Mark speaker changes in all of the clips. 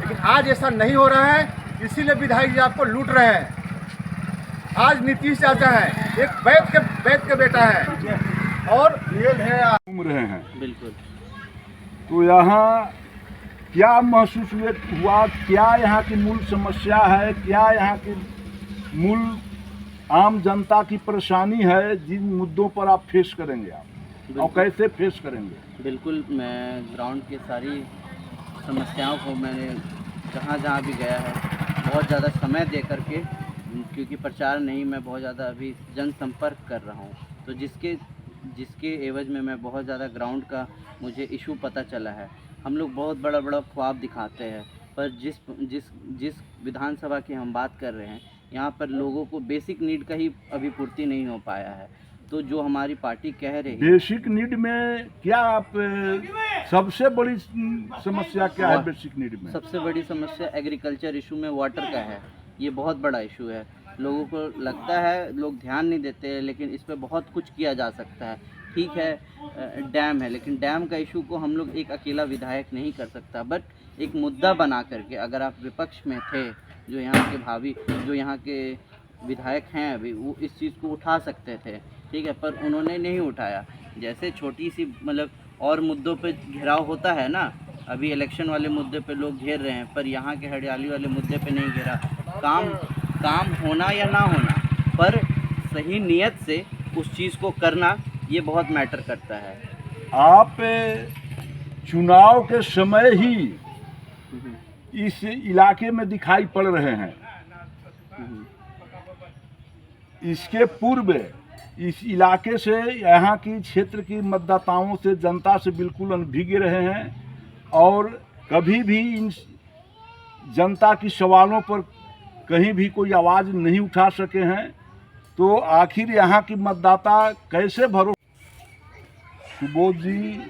Speaker 1: लेकिन आज ऐसा नहीं हो रहा है, इसीलिए विधायक जी आपको लूट रहे हैं। आज नीतीश चाचा है, एक वैद के बेटा है और रियल है।
Speaker 2: घूम रहे हैं,
Speaker 3: बिल्कुल।
Speaker 2: तो यहाँ क्या महसूस हुआ, क्या यहाँ की मूल समस्या है, क्या यहाँ की मूल आम जनता की परेशानी है, जिन मुद्दों पर आप फेस करेंगे आप और कैसे फेस करेंगे?
Speaker 3: बिल्कुल, मैं ग्राउंड की सारी समस्याओं को मैंने जहाँ जहाँ भी गया है बहुत ज़्यादा समय दे करके, क्योंकि प्रचार नहीं, मैं बहुत ज़्यादा अभी जनसंपर्क कर रहा हूँ, तो जिसके एवज में मैं बहुत ज़्यादा ग्राउंड का मुझे इशू पता चला है। हम लोग बहुत बड़ा बड़ा ख्वाब दिखाते हैं, पर जिस विधानसभा की हम बात कर रहे हैं, यहाँ पर लोगों को बेसिक नीड का ही अभी पूर्ति नहीं हो पाया है। तो जो हमारी पार्टी कह रही है,
Speaker 2: बेसिक नीड में क्या आप सबसे बड़ी समस्या क्या है? बेसिक नीड में
Speaker 3: सबसे बड़ी समस्या एग्रीकल्चर इशू में वाटर का है। ये बहुत बड़ा इशू है। लोगों को लगता है, लोग ध्यान नहीं देते, लेकिन इस पे बहुत कुछ किया जा सकता है। ठीक है, डैम है, लेकिन डैम का इशू को हम लोग एक अकेला विधायक नहीं कर सकता, बट एक मुद्दा बना करके अगर आप विपक्ष में थे, जो यहाँ के विधायक हैं अभी, वो इस चीज़ को उठा सकते थे, ठीक है, पर उन्होंने नहीं उठाया। जैसे छोटी सी मतलब और मुद्दों पे घेराव होता है ना, अभी इलेक्शन वाले मुद्दे पे लोग घेर रहे हैं, पर यहाँ के हरियाली वाले मुद्दे पे नहीं घेरा। काम होना या ना होना, पर सही नियत से उस चीज़ को करना, ये बहुत मैटर करता है।
Speaker 2: आप चुनाव के समय ही इस इलाके में दिखाई पड़ रहे हैं। इसके पूर्व इस इलाके से, यहाँ की क्षेत्र की मतदाताओं से, जनता से बिल्कुल अनभिज्ञ रहे हैं और कभी भी इन जनता की सवालों पर कहीं भी कोई आवाज़ नहीं उठा सके हैं। तो आखिर यहाँ की मतदाता कैसे सुबोध जी,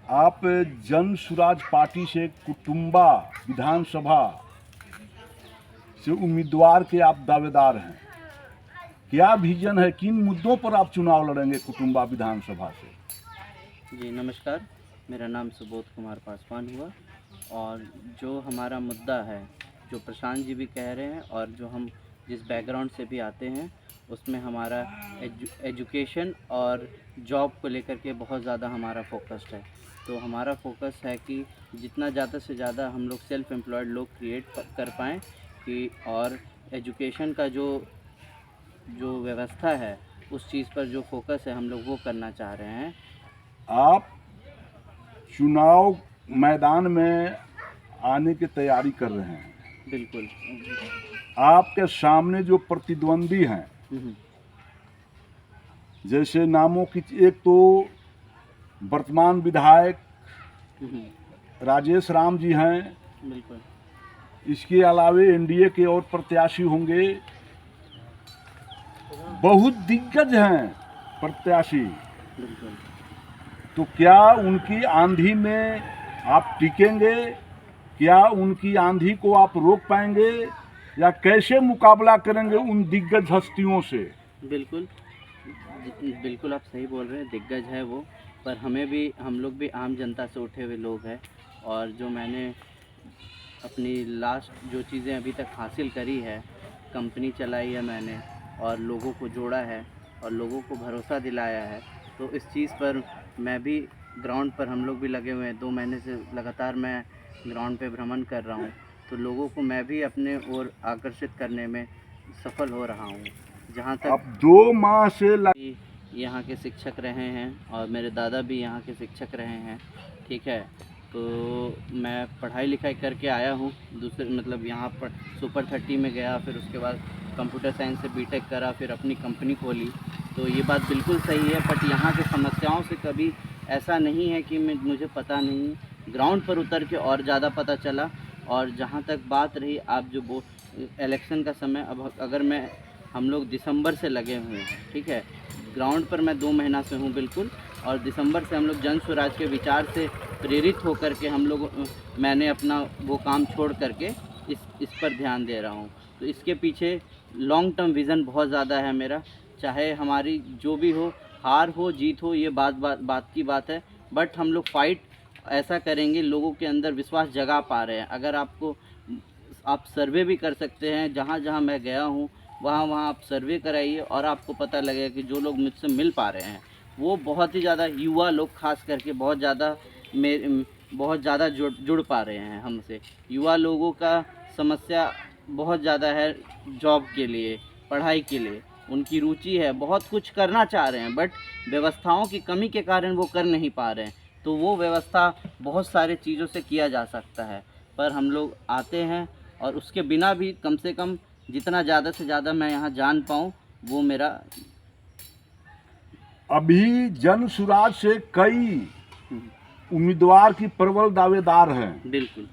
Speaker 2: आप जन स्वराज पार्टी से कुटुंबा विधानसभा से उम्मीदवार के आप दावेदार हैं, क्या विजन है, किन मुद्दों पर आप चुनाव लड़ेंगे कुटुंबा विधानसभा से?
Speaker 3: जी नमस्कार, मेरा नाम सुबोध कुमार पासवान हुआ, और जो हमारा मुद्दा है, जो प्रशांत जी भी कह रहे हैं और जो हम जिस बैकग्राउंड से भी आते हैं, उसमें हमारा एजुकेशन और जॉब को लेकर के बहुत ज़्यादा हमारा फोकस्ड है। तो हमारा फोकस है कि जितना ज़्यादा से ज़्यादा हम लोग सेल्फ एम्प्लॉयड लोग क्रिएट कर पाएँ, कि और एजुकेशन का जो व्यवस्था है, उस चीज़ पर जो फोकस है, हम लोग वो करना चाह रहे हैं।
Speaker 2: आप चुनाव मैदान में आने की तैयारी कर रहे हैं।
Speaker 3: बिल्कुल।
Speaker 2: आपके सामने जो प्रतिद्वंदी हैं, जैसे नामों की, एक तो वर्तमान विधायक राजेश राम जी हैं,
Speaker 3: बिल्कुल।
Speaker 2: इसके अलावे एनडीए के और प्रत्याशी होंगे, बहुत दिग्गज हैं प्रत्याशी।
Speaker 3: बिल्कुल।
Speaker 2: तो क्या उनकी आंधी में आप टिकेंगे? क्या उनकी आंधी को आप रोक पाएंगे, या कैसे मुकाबला करेंगे उन दिग्गज हस्तियों से?
Speaker 3: बिल्कुल बिल्कुल, आप सही बोल रहे हैं, दिग्गज है वो, पर हम लोग भी आम जनता से उठे हुए लोग हैं। और जो मैंने अपनी लास्ट जो चीज़ें अभी तक हासिल करी है, कंपनी चलाई है मैंने, और लोगों को जोड़ा है और लोगों को भरोसा दिलाया है, तो इस चीज़ पर मैं भी ग्राउंड पर, हम लोग भी लगे हुए हैं। 2 महीने से लगातार मैं ग्राउंड पे भ्रमण कर रहा हूँ, तो लोगों को मैं भी अपने ओर आकर्षित करने में सफल हो रहा हूँ। जहाँ तक
Speaker 2: अब 2 माह से
Speaker 3: यहाँ के शिक्षक रहे हैं और मेरे दादा भी यहाँ के शिक्षक रहे हैं, ठीक है, तो मैं पढ़ाई लिखाई करके आया हूँ। दूसरे मतलब यहाँ पर सुपर 30 में गया, फिर उसके बाद कंप्यूटर साइंस से बीटेक करा, फिर अपनी कंपनी खोली। तो ये बात बिल्कुल सही है, बट यहाँ की समस्याओं से कभी ऐसा नहीं है कि मुझे पता नहीं, ग्राउंड पर उतर के और ज़्यादा पता चला। और जहाँ तक बात रही, आप जो इलेक्शन का समय, अब अगर हम लोग दिसंबर से लगे हुए हैं, ठीक है, ग्राउंड पर मैं 2 महीना से हूँ बिल्कुल, और दिसंबर से हम लोग जन स्वराज के विचार से प्रेरित होकर के मैंने अपना वो काम छोड़ करके इस पर ध्यान दे रहा हूँ। तो इसके पीछे लॉन्ग टर्म विज़न बहुत ज़्यादा है मेरा। चाहे हमारी जो भी हो, हार हो जीत हो, ये बात की बात है, बट हम लोग फाइट ऐसा करेंगे, लोगों के अंदर विश्वास जगा पा रहे हैं। अगर आप सर्वे भी कर सकते हैं, जहाँ जहाँ मैं गया हूँ वहाँ वहाँ आप सर्वे कराइए और आपको पता लगेगा कि जो लोग मुझसे मिल पा रहे हैं वो बहुत ही ज़्यादा युवा लोग, खास करके बहुत ज़्यादा जुड़ पा रहे हैं हमसे। युवा लोगों का समस्या बहुत ज़्यादा है, जॉब के लिए, पढ़ाई के लिए उनकी रुचि है, बहुत कुछ करना चाह रहे हैं, बट व्यवस्थाओं की कमी के कारण वो कर नहीं पा रहे हैं। तो वो व्यवस्था बहुत सारे चीज़ों से किया जा सकता है, पर हम लोग आते हैं और उसके बिना भी कम से कम जितना ज़्यादा से ज़्यादा मैं यहाँ जान पाऊँ वो मेरा।
Speaker 2: अभी जन सुराज से कई उम्मीदवार की प्रबल दावेदार हैं,
Speaker 3: बिल्कुल।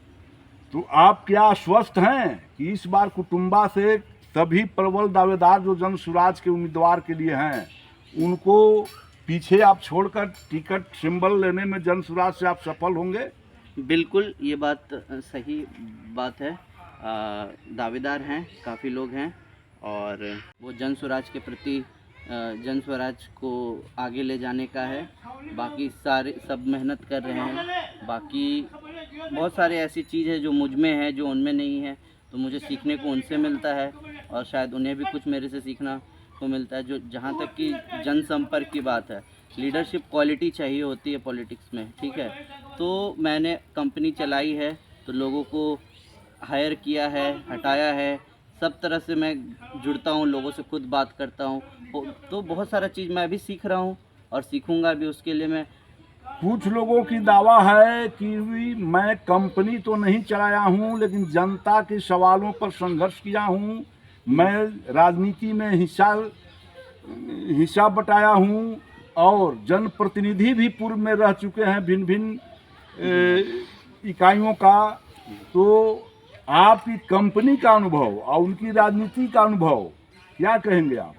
Speaker 2: तो आप क्या आश्वस्त हैं कि इस बार कुटुंबा से सभी प्रबल दावेदार जो जन सुराज के उम्मीदवार के लिए हैं उनको पीछे आप छोड़कर टिकट सिंबल लेने में जन सुराज से आप सफल होंगे?
Speaker 3: बिल्कुल, ये बात सही बात है। दावेदार हैं, काफ़ी लोग हैं और वो जन स्वराज के प्रति, जन स्वराज को आगे ले जाने का है। बाकी सब मेहनत कर रहे हैं। बाकी बहुत सारे ऐसी चीज़ है जो मुझ में है, जो उनमें नहीं है, तो मुझे सीखने को उनसे मिलता है और शायद उन्हें भी कुछ मेरे से सीखना को मिलता है। जो जहाँ तक कि जनसंपर्क की बात है, लीडरशिप क्वालिटी चाहिए होती है पॉलिटिक्स में, ठीक है। तो मैंने कंपनी चलाई है, तो लोगों को हायर किया है, हटाया है, सब तरह से मैं जुड़ता हूँ, लोगों से खुद बात करता हूँ, तो बहुत सारा चीज़ मैं अभी सीख रहा हूँ और सीखूँगा भी। उसके लिए मैं,
Speaker 2: कुछ लोगों की दावा है कि मैं कंपनी तो नहीं चलाया हूँ लेकिन जनता के सवालों पर संघर्ष किया हूँ, मैं राजनीति में हिस्सा बटाया हूँ और जनप्रतिनिधि भी पूर्व में रह चुके हैं भिन्न भिन्न इकाइयों का। तो आपकी कंपनी का अनुभव और उनकी राजनीति का अनुभव क्या कहेंगे आप?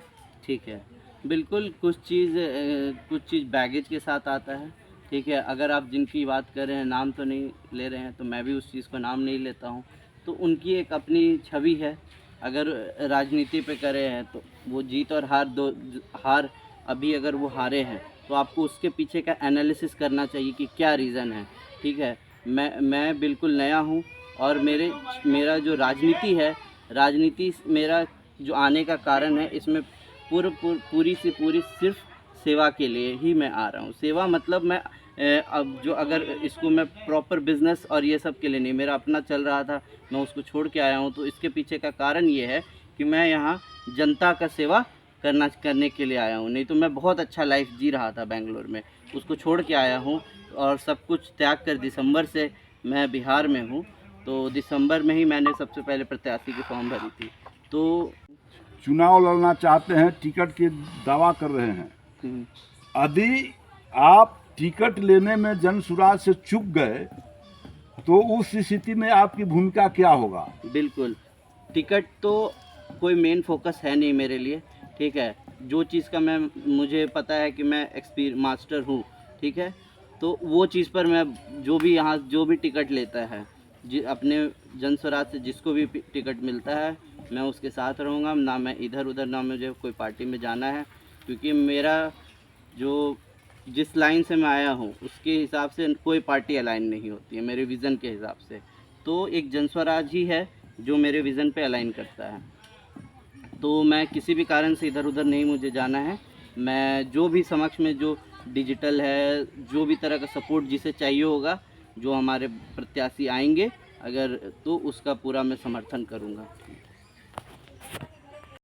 Speaker 3: ठीक है, बिल्कुल। कुछ चीज़ बैगेज के साथ आता है, ठीक है। अगर आप जिनकी बात कर रहे हैं, नाम तो नहीं ले रहे हैं, तो मैं भी उस चीज़ को नाम नहीं लेता हूँ। तो उनकी एक अपनी छवि है। अगर राजनीति पे करे हैं तो वो जीत और हार अभी अगर वो हारे हैं तो आपको उसके पीछे का एनालिसिस करना चाहिए कि क्या रीज़न है, ठीक है। मैं बिल्कुल नया हूँ और मेरा जो राजनीति है, राजनीति मेरा जो आने का कारण है, इसमें पूरी सिर्फ सेवा के लिए ही मैं आ रहा हूँ। सेवा मतलब मैं अब जो अगर इसको मैं प्रॉपर बिजनेस और ये सब के लिए नहीं, मेरा अपना चल रहा था, मैं उसको छोड़ के आया हूँ। तो इसके पीछे का कारण ये है कि मैं यहाँ जनता का सेवा करने के लिए आया हूँ। नहीं तो मैं बहुत अच्छा लाइफ जी रहा था बेंगलोर में, उसको छोड़ के आया हूँ और सब कुछ त्याग कर दिसंबर से मैं बिहार में हूँ। तो दिसंबर में ही मैंने सबसे पहले प्रत्याशी की फॉर्म भरी थी। तो
Speaker 2: चुनाव लड़ना चाहते हैं, टिकट के दावा कर रहे हैं, यदि आप टिकट लेने में जन सुराज से चूक गए तो उस स्थिति में आपकी भूमिका क्या होगा?
Speaker 3: बिल्कुल, टिकट तो कोई मेन फोकस है नहीं मेरे लिए, ठीक है। जो चीज़ का मुझे पता है कि मैं मास्टर हूँ, ठीक है। तो वो चीज़ पर मैं जो भी टिकट लेता है, अपने जन स्वराज से जिसको भी टिकट मिलता है, मैं उसके साथ रहूँगा। ना मैं इधर उधर, ना मुझे कोई पार्टी में जाना है, क्योंकि मेरा जिस लाइन से मैं आया हूँ उसके हिसाब से कोई पार्टी अलाइन नहीं होती है मेरे विज़न के हिसाब से। तो एक जन स्वराज ही है जो मेरे विज़न पे अलाइन करता है। तो मैं किसी भी कारण से इधर उधर नहीं मुझे जाना है। मैं जो भी समक्ष में जो डिजिटल है, जो भी तरह का सपोर्ट जिसे चाहिए होगा, जो हमारे प्रत्याशी आएंगे अगर, तो उसका पूरा मैं समर्थन करूँगा।